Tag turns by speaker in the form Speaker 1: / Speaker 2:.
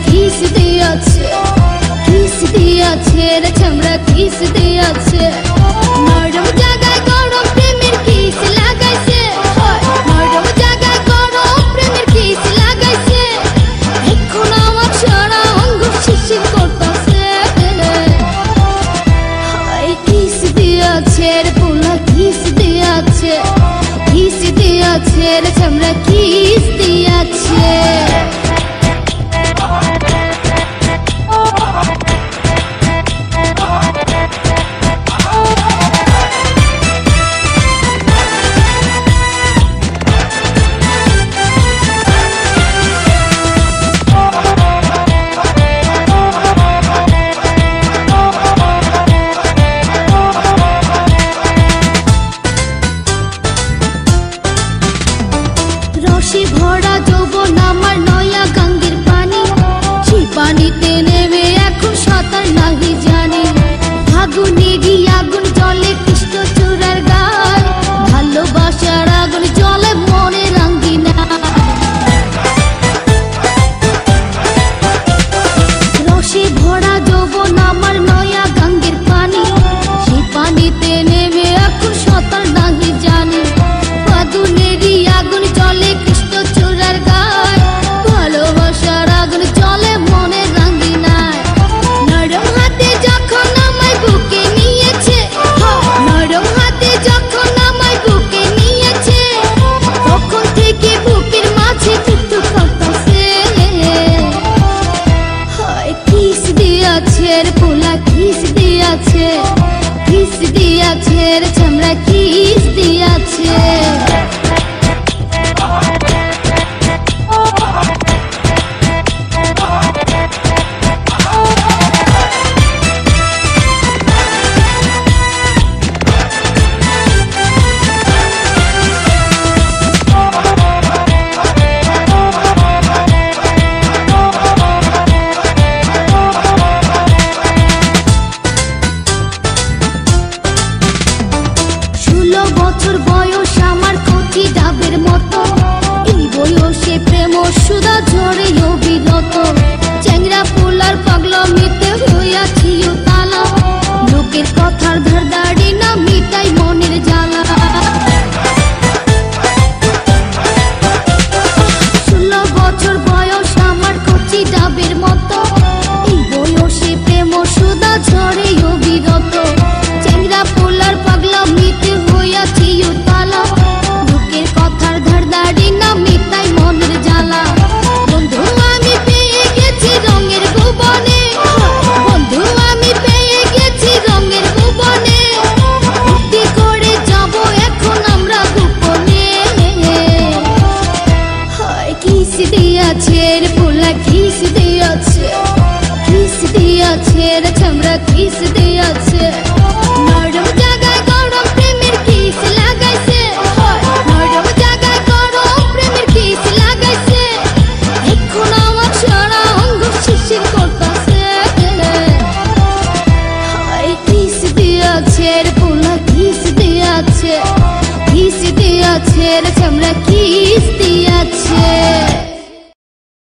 Speaker 1: Kiss দিয়াছে, kiss দিয়াছে রে চামড়া কিস দিয়াছে। নরম জায়গায় গরম প্রেমের কিস লাগাইছে, নরম জায়গায় গরম প্রেমের কিস লাগাইছে। এখন আমার সারা অঙ্গ শিরশির করতেছে। কিস দিয়াছে রে পোলা কিস দিয়াছে, কিস দিয়াছে রে চামড়া কিস দিয়াছে। রসে ভরা যৌবন আমার নয়া গঙ্গের পানি, সেই পানিতে নেমে এখন সাঁতার নাহি জানি। ফাগুনেরই আগুন জলে কৃষ্ণ চূড়ার গান, ভালোবাসার আগুন জলে মনে রাঙ্গিনা। রসে ভরা যৌবন আমার নয়া গঙ্গের পানি, সেই পানিতে নেমে এখন সাঁতার নাহি জানি। ফাগুনেরই আগুন জলে কৃষ্ণ চূড়ার গায়, ভালোবাসার আগুন জলে মনে রাঙ্গিনায়। নরম হাতে যখন আমায় বুকে নিয়েছে, নরম হাতে যখন আমায় বুকে নিয়েছে, তখন থেকে বুকের মাঝে মৃত্যু করতেছে। কিস দিয়াছে রে পোলা কিস দিয়াছে, কিস দিয়াছে রে চামড়া কিস দিয়াছে। বছর বয়স আমার কচি ডাবের মতো, এই বয়সে প্রেম সুধা ঝরে অবিরত। চ্যাংরা পোলার পাগলামিতে হইয়াছি উতালা, লোকের কথার ধারদাড়ি না মিটাই মনের জ্বালা। 16 বছর বয়স আমার কচি ডাবের মতো, এই বয়সে প্রেম সুধা ঝরে অবিরত। চ্যাংরা পোলার পাগলামিতে হইয়াছি উতালা, লোকের কথার ধারদাড়ি না মিটাই মনের জ্বালা। বন্ধু আমি পেয়ে গেছি রঙের ভুবনে, বন্ধু আমি পেয়ে গেছি রঙের ভুবনে। ভক্তি করে যাব এখন আমরা গোপনে। কিস দিয়াছে রে পোলা কিস দিয়াছে, কিস দিয়াছে রে চামড়া কিস দিয়াছে। নরম জায়গায় গরম প্রেমের কিস লাগাইছে, নরম জায়গায় গরম প্রেমের কিস লাগাইছে। এখন আমার সারা অঙ্গ শিরশির করতেছে। কিস দিয়াছে রে পোলা কিস দিয়াছে, কিস দিয়াছে রে চামড়া কিস